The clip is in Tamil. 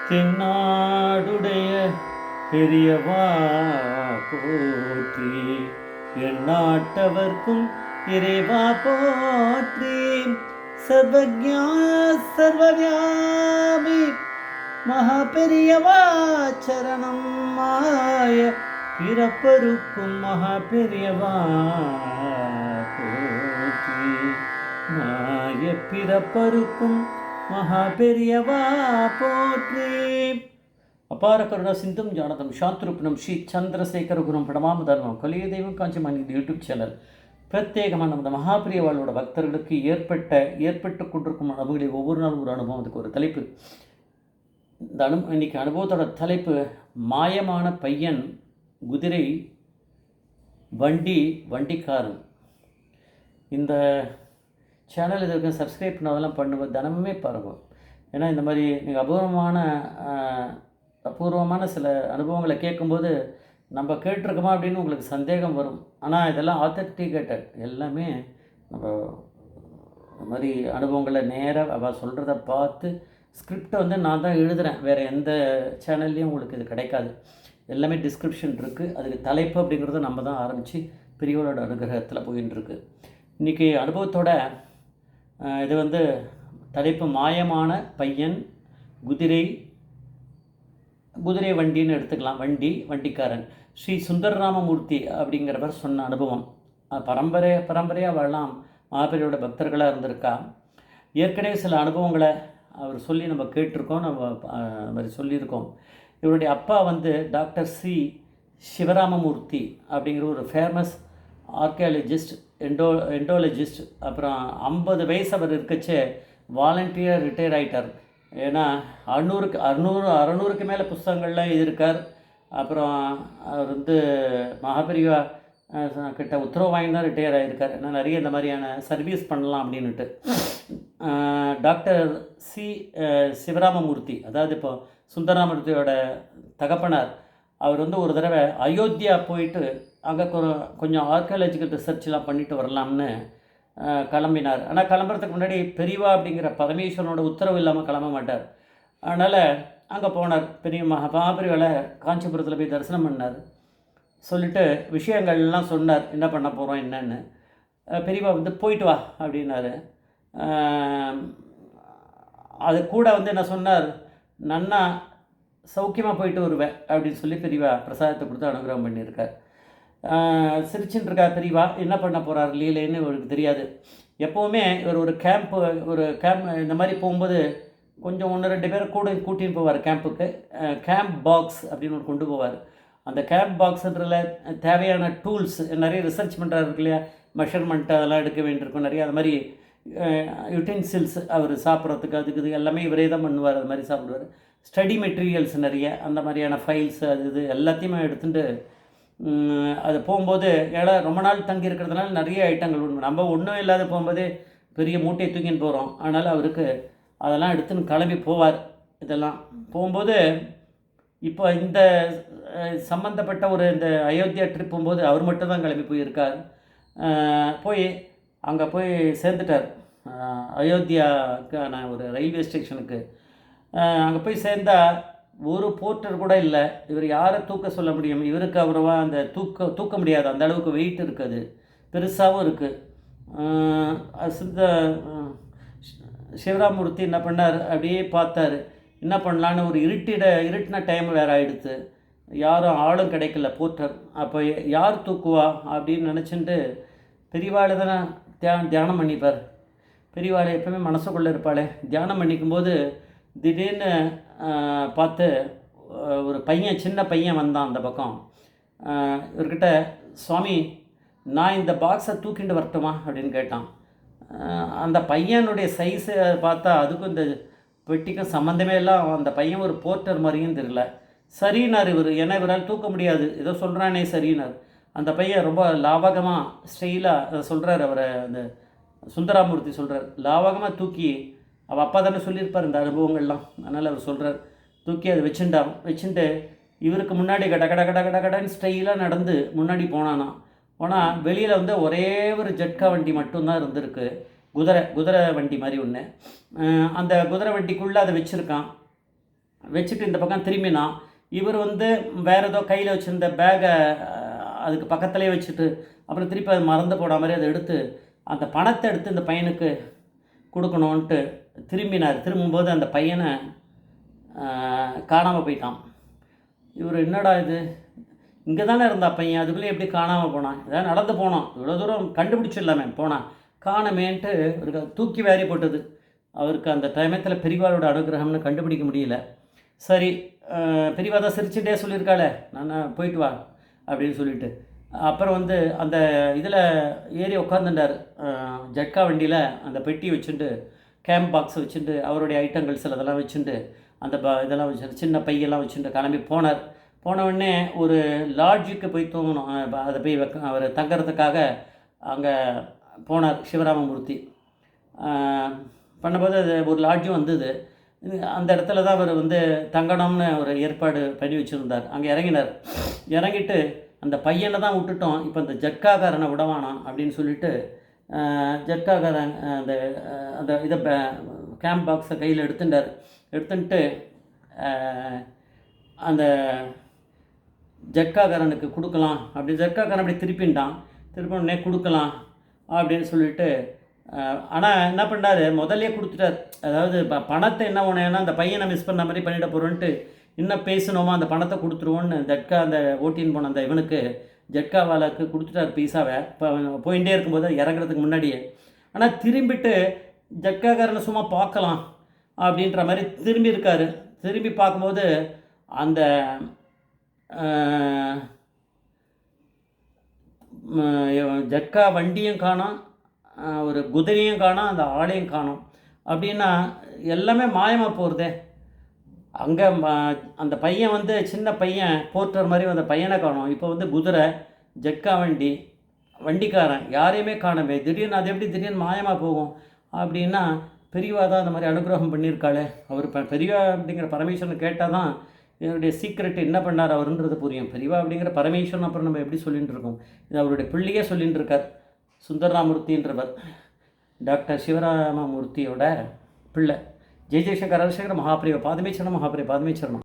தென்னாடுடைய பெரியவா போற்றி, எந்நாட்டவர்க்கும் இறைவா போற்றி. சர்வஜா சர்வவியாபி மகா பெரியவா சரணம் மாய பிறப்பருக்கும் மகா பெரியவா போற்றி. மாய பிறப்பருக்கும் மகா பெரியவா போற்றி. அபார கருணா சிந்தும் ஜானதம் சாந்திரூபணம் ஸ்ரீ சந்திரசேகர குரும் பிரணாம தர்மம் கலிய தெய்வம் காஞ்சிமான் இது யூடியூப் சேனல் பிரத்யேகமாக நமது மகாபிரியவாளோட பக்தர்களுக்கு ஏற்பட்டு கொண்டிருக்கும் அனுபவங்களை ஒவ்வொரு நாளும் ஒரு அனுபவம். அதுக்கு ஒரு தலைப்பு. இந்த இன்னைக்கு அனுபவத்தோட தலைப்பு மாயமான பையன், குதிரை, வண்டிக்காரன். இந்த சேனல் இதற்கு சப்ஸ்கிரைப் பண்ணதெல்லாம் பண்ணுவேன், தினமுமே பாருங்கள். ஏன்னா இந்த மாதிரி நீங்கள் அபூர்வமான சில அனுபவங்களை கேட்கும்போது நம்ம கேட்டிருக்கோமா அப்படின்னு உங்களுக்கு சந்தேகம் வரும். ஆனால் இதெல்லாம் ஆத்தென்டிகேட்டட், எல்லாமே நம்ம இந்த மாதிரி அனுபவங்களை நேராக அவள் சொல்கிறத பார்த்து ஸ்கிரிப்டை நான் தான் எழுதுகிறேன். வேறு எந்த சேனல்லையும் உங்களுக்கு இது கிடைக்காது. எல்லாமே டிஸ்கிரிப்ஷன் இருக்குது. அதுக்கு தலைப்பு அப்படிங்கிறத நம்ம தான் ஆரம்பித்து பெரியவரோட அனுகிரகத்தில் போயின்ட்டுருக்கு. இன்றைக்கி அனுபவத்தோட இது தலைப்பு மாயமான பையன், குதிரை வண்டின்னு எடுத்துக்கலாம். வண்டிக்காரன். ஸ்ரீ சுந்தரராமமூர்த்தி அப்படிங்கிறவர் சொன்ன அனுபவம். பரம்பரையாக வாழலாம் மகாபெரியோட பக்தர்களாக இருந்திருக்கா. ஏற்கனவே சில அனுபவங்களை அவர் சொல்லி நம்ம கேட்டிருக்கோம், நம்ம அது மாதிரி சொல்லியிருக்கோம். இவருடைய அப்பா டாக்டர் சி சிவராமமூர்த்தி அப்படிங்கிற ஒரு ஃபேமஸ் ஆர்கியாலஜிஸ்ட், எண்டோலஜிஸ்ட். அப்புறம் 50 வயசு அவர் இருக்கச்சே வாலண்டியர் ரிட்டையர் ஆகிட்டார். ஏன்னா 600க்கு மேலே புஸ்தகங்கள்லாம் எழுதியிருக்கார். அப்புறம் அவர் மகாபெரிவா கிட்ட உத்தரவு வாங்கி தான் ரிட்டையர் ஆகியிருக்கார். ஏன்னா நிறைய இந்த மாதிரியான சர்வீஸ் பண்ணலாம் அப்படின்ட்டு. டாக்டர் சி சிவராமமூர்த்தி, அதாவது இப்போ சுந்தரராமமூர்த்தியோட தகப்பனார், அவர் ஒரு தடவை அயோத்தியா போயிட்டு அங்கே கொஞ்சம் ஆர்கியாலஜிக்கல் ரிசர்ச்லாம் பண்ணிட்டு வரலாம்னு கிளம்பினார். ஆனால் கிளம்புறதுக்கு முன்னாடி பெரியவா அப்படிங்கிற பரமேஸ்வரனோட உத்தரவு இல்லாமல் கிளம்ப மாட்டார். அதனால் அங்கே போனார். மகாபெரிவாவில் காஞ்சிபுரத்தில் போய் தரிசனம் பண்ணார். சொல்லிவிட்டு விஷயங்கள்லாம் சொன்னார், என்ன பண்ண போகிறோம் என்னன்னு. பெரியவா போயிட்டு வா அப்படின்னாரு. அது கூட என்ன சொன்னார், நன்னா சௌக்கியமாக போயிட்டு வருவேன் அப்படின்னு சொல்லி பெரியவா பிரசாதத்தை கொடுத்து அனுகிரகம் பண்ணியிருக்கார். சிரிச்சுட்டு இருக்கா பெரியவா. என்ன பண்ண போகிறார் லீலைன்னு அவருக்கு தெரியாது. எப்போவுமே இவர் ஒரு கேம்ப் இந்த மாதிரி போகும்போது கொஞ்சம் 1-2 பேர் கூட்டின்னு போவார் கேம்புக்கு. கேம்ப் பாக்ஸ் அப்படின்னு கொண்டு போவார். அந்த கேம்ப் பாக்ஸுன்றதில் தேவையான டூல்ஸ், நிறைய ரிசர்ச் பண்ணுறாரு இருக்கு இல்லையா, மெஷர்மெண்ட் அதெல்லாம் எடுக்க வேண்டியிருக்கும் நிறையா. அது மாதிரி யூட்டென்சில்ஸ் அவர் சாப்பிட்றதுக்கு அதுக்கு எல்லாமே இவரே தான் பண்ணுவார். அது மாதிரி சாப்பிடுவார். ஸ்டடி மெட்டீரியல்ஸ் நிறைய, அந்த மாதிரியான ஃபைல்ஸ் இது எல்லாத்தையுமே எடுத்துகிட்டு அது போகும்போது ரொம்ப நாள் தங்கி இருக்கிறதுனால நிறைய ஐட்டங்கள் உண்டு. நம்ம ஒன்றும் இல்லாத போகும்போதே பெரிய மூட்டையை தூக்கின்னு போகிறோம். அதனால் அவருக்கு அதெல்லாம் எடுத்துன்னு கிளம்பி போவார். இதெல்லாம் போகும்போது இப்போ இந்த சம்மந்தப்பட்ட இந்த அயோத்தியா ட்ரிப் போகும்போது அவர் மட்டும் தான் கிளம்பி போயிருக்கார். அங்கே போய் சேர்ந்துட்டார் அயோத்தியாக்கான ஒரு ரயில்வே ஸ்டேஷனுக்கு. அங்கே போய் சேர்ந்தால் ஒரு போர்ட்டர் கூட இல்லை. இவர் யாரை தூக்க சொல்ல முடியும்? இவருக்கு அவ்வளோவா அந்த தூக்க முடியாது, அந்த அளவுக்கு வெயிட் இருக்குது, பெருசாகவும் இருக்குது. சிவராமூர்த்தி என்ன பண்ணார், அப்படியே பார்த்தார் என்ன பண்ணலான்னு. ஒரு இருட்டின டைம் வேறு ஆகிடுது, யாரும் ஆளும் கிடைக்கல போர்ட்டர். அப்போ யார் தூக்குவா அப்படின்னு நினச்சிட்டு பெரியவாளை தானே தியானம் பண்ணிப்பார். பெரியவாளை எப்பவுமே மனசுக்குள்ளே இருப்பாளே. தியானம் பண்ணிக்கும்போது திடீர்னு பார்த்து ஒரு சின்ன பையன் வந்தான் அந்த பக்கம். இவர்கிட்ட, சுவாமி நான் இந்த பாக்ஸை தூக்கிட்டு வரட்டுமா அப்படின்னு கேட்டான். அந்த பையனுடைய சைஸை பார்த்தா அதுக்கும் இந்த பெட்டிக்கும் சம்மந்தமே எல்லாம். அந்த பையன் ஒரு போர்ட்டர் மாதிரியும் தெரியல. சரினார் இவர். ஏன்னா இவரால் தூக்க முடியாது, ஏதோ சொல்கிறானே சரினார். அந்த பையன் ரொம்ப லாவகமாக ஸ்டைலாக அதை சொல்கிறார். அவரை அந்த சுந்தராமூர்த்தி சொல்கிறார், லாவகமாக தூக்கி, அவள் அப்பா தானே சொல்லியிருப்பார் இந்த அனுபவங்கள்லாம். அதனால் அவர் சொல்கிறார், தூக்கி அதை வச்சுட்டு இவருக்கு முன்னாடி கடன்னு ஸ்டைலாக நடந்து முன்னாடி போனானா. ஆனால் வெளியில் ஒரே ஒரு ஜட்கா வண்டி மட்டும்தான் இருந்திருக்கு. குதிரை வண்டி மாதிரி ஒன்று. அந்த குதிரை வண்டிக்குள்ளே அதை வச்சுருக்கான். வச்சுட்டு இந்த பக்கம் திரும்பினான். இவர் வந்து வேறு ஏதோ கையில் வச்சுருந்த பேகை அதுக்கு பக்கத்துலேயே வச்சுட்டு அப்புறம் திருப்பி அது மறந்து போட மாதிரி அதை எடுத்து அந்த பணத்தை எடுத்து இந்த பையனுக்கு கொடுக்கணுன்ட்டு திரும்பினார். திரும்பும்போது அந்த பையனை காணாமல் போயிட்டான். இவர் என்னடா இது, இங்கே தானே இருந்தா பையன், அதுக்குள்ளே எப்படி காணாமல் போனான், ஏதாவது நடந்து போனோம், இவ்வளோ தூரம் கண்டுபிடிச்சிடலாமே போனான், காணமேன்ட்டு ஒரு தூக்கி வாரி போட்டது. அவருக்கு அந்த டைமத்தில் பெரியவாளோட அனுகிரகம்னு கண்டுபிடிக்க முடியல. சரி, பெரியவா தான் சிரிச்சுட்டே சொல்லியிருக்காளே, நான் போயிட்டு வா அப்படின்னு சொல்லிட்டு அப்புறம் வந்து அந்த இதில் ஏறி உட்காந்துட்டார். ஜட்கா வண்டியில் அந்த பெட்டி வச்சுட்டு கேம்ப் பாக்ஸ் வச்சுட்டு அவருடைய ஐட்டங்கள் சிலதெல்லாம் வச்சுட்டு அந்த இதெல்லாம் வச்சு சின்ன பையெல்லாம் வச்சுட்டு கிளம்பி போனார். போனவுடனே ஒரு லாட்ஜுக்கு போய் தூங்கணும், அதை போய் அவர் தங்கிறதுக்காக அங்கே போனார். சிவராமமூர்த்தி பண்ணும்போது அது ஒரு லாட்ஜும் வந்தது. அந்த இடத்துல தான் அவர் வந்து தங்கணும்னு ஒரு ஏற்பாடு பண்ணி வச்சுருந்தார். அங்கே இறங்கிட்டு அந்த பையனை தான் விட்டுட்டோம், இப்போ இந்த ஜட்காக்காரனை விடவானாம் அப்படின்னு சொல்லிட்டு ஜட்காக்காரன் அந்த அந்த இதை கேம்ப் பாக்ஸை கையில் எடுத்துட்டு அந்த ஜட்காக்காரனுக்கு கொடுக்கலாம் அப்படி ஜட்காக்காரன் அப்படி திருப்பினே கொடுக்கலாம் அப்படின்னு சொல்லிட்டு, ஆனால் என்ன பண்ணார், முதல்ல கொடுத்துட்டார். அதாவது பணத்தை என்ன ஒன்றேன்னா அந்த பையனை மிஸ் பண்ண மாதிரி பண்ணிட போகிறோன்ட்டு இன்னும் பேசணுமா அந்த பணத்தை கொடுத்துருவோன்னு ஜட்கா அந்த ஓட்டின்னு போன அந்த இவனுக்கு ஜட்காவாலுக்கு கொடுத்துட்டார் பீஸாவை. இப்போ போயிட்டே இருக்கும்போது இறங்குறதுக்கு முன்னாடியே. ஆனால் திரும்பிட்டு ஜட்காக்காரனை சும்மா பார்க்கலாம் அப்படின்ற மாதிரி திரும்பி இருக்கார். திரும்பி பார்க்கும்போது அந்த ஜட்கா வண்டியும் காணோம், ஒரு குதிரையும் காணோம், அந்த ஆளையும் காணோம். அப்படின்னா எல்லாமே மாயமாக போகிறதே. அங்கே அந்த பையன் வந்து சின்ன பையன் போர்ட்டர் மாதிரி அந்த பையனை காணோம். இப்போ வந்து குதிரை, ஜட்கா வண்டிக்காரன் யாரையுமே காணவே. திடீர்னு அது எப்படி திடீர்னு மாயமாக போகும் அப்படின்னா பெரியவா தான் அந்த மாதிரி அனுகிரகம் பண்ணியிருக்காளே. அவர் பெரியவா அப்படிங்கிற பரமேஸ்வரன் கேட்டால் தான் என்னுடைய சீக்ரெட் என்ன பண்ணார் அவருன்றது புரியும். பெரியவா அப்படிங்கிற பரமேஸ்வரன் அப்புறம் நம்ம எப்படி சொல்லிகிட்டு இருக்கோம், இது அவருடைய பிள்ளையே சொல்லிகிட்டு இருக்கார். சுந்தரராமூர்த்தின்றவர் டாக்டர் சிவராமமூர்த்தியோட பிள்ளை. ஜெய் ஜெய்சங்கர் ஹரசங்கர மகாபிரிவ பாதமேச்சரணம்.